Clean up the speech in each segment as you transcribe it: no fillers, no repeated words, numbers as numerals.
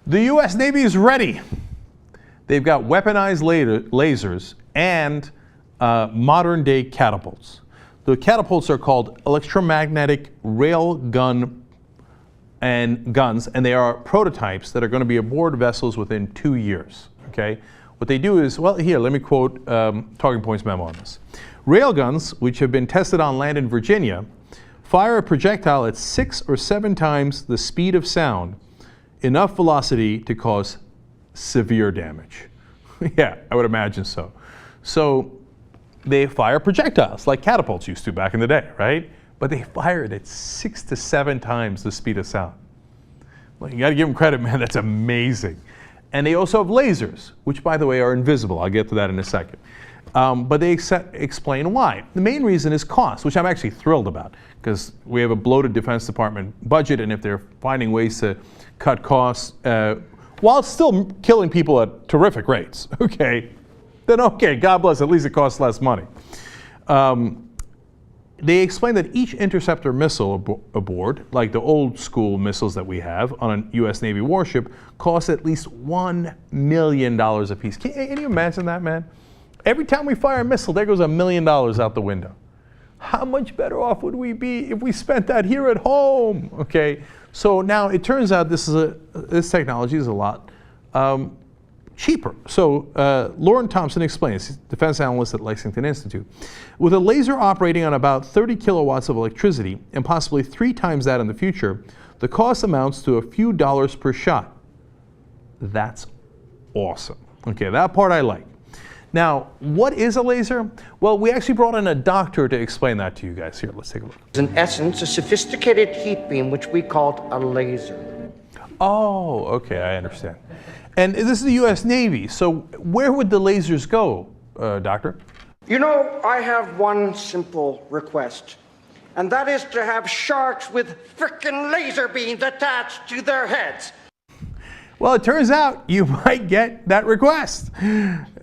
The U.S. Navy is ready. They've got weaponized lasers and modern-day catapults. The catapults are called electromagnetic rail gun and guns, and they are prototypes that are going to be aboard vessels within 2 years. Okay, what they do is, well, here, let me quote Talking Points memo on this. Railguns, which have been tested on land in Virginia, fire a projectile at 6 or 7 times the speed of sound, enough velocity to cause severe damage. Yeah, I would imagine so. So they fire projectiles like catapults used to back in the day, right? But they fire it at 6 to 7 times the speed of sound. Well, you got to give them credit, man. That's amazing. And they also have lasers, which, by the way, are invisible. I'll get to that in a second. But they explain why. The main reason is cost, which I'm actually thrilled about, because we have a bloated Defense Department budget, and if they're finding ways to cut costs while still killing people at terrific rates, okay, then okay, God bless, at least it costs less money. They explain that each interceptor missile aboard, like the old school missiles that we have on a U.S. Navy warship, costs at least $1 million a piece. Can you imagine that, man? Every time we fire a missile, there goes $1 million out the window. How much better off would we be if we spent that here at home? Okay, so now it turns out this technology is a lot cheaper. So Lauren Thompson explains, defense analyst at Lexington Institute, with a laser operating on about 30 kilowatts of electricity and possibly 3 times that in the future, the cost amounts to a few dollars per shot. That's awesome. Okay, that part I like. Now, what is a laser? Well, we actually brought in a doctor to explain that to you guys. Here, let's take a look. It's in essence a sophisticated heat beam, which we called a laser. Oh, okay, I understand. And this is the U.S. Navy, so where would the lasers go, Doctor? You know, I have one simple request, and that is to have sharks with frickin' laser beams attached to their heads. Well, it turns out you might get that request.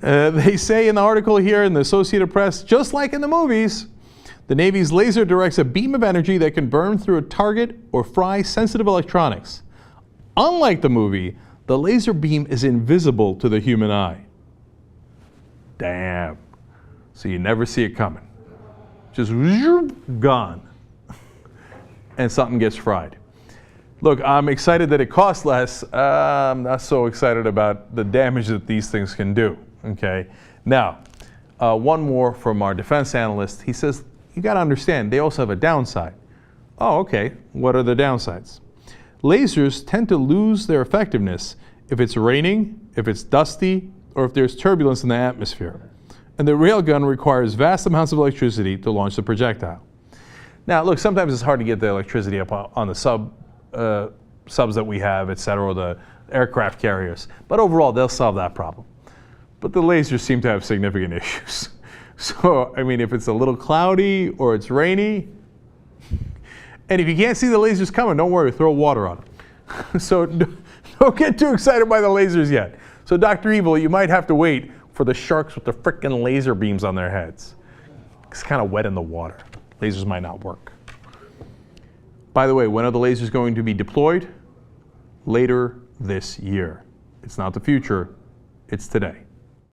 They say in the article here in the Associated Press, just like in the movies, the Navy's laser directs a beam of energy that can burn through a target or fry sensitive electronics. Unlike the movie, the laser beam is invisible to the human eye. Damn. So you never see it coming. Just gone. And something gets fried. Look, I'm excited that it costs less. I'm not so excited about the damage that these things can do. Okay. Now, one more from our defense analyst. He says, you got to understand, they also have a downside. Oh, okay. What are the downsides? Lasers tend to lose their effectiveness if it's raining, if it's dusty, or if there's turbulence in the atmosphere. And the railgun requires vast amounts of electricity to launch the projectile. Now, look, sometimes it's hard to get the electricity up on the subs that we have, et cetera, or the aircraft carriers. But overall, they'll solve that problem. But the lasers seem to have significant issues. So, I mean, if it's a little cloudy or it's rainy, and if you can't see the lasers coming, don't worry, throw water on them. So don't get too excited by the lasers yet. So Dr. Evil, you might have to wait for the sharks with the frickin' laser beams on their heads. It's kind of wet in the water. Lasers might not work. By the way, when are the lasers going to be deployed? Later this year. It's not the future, it's today.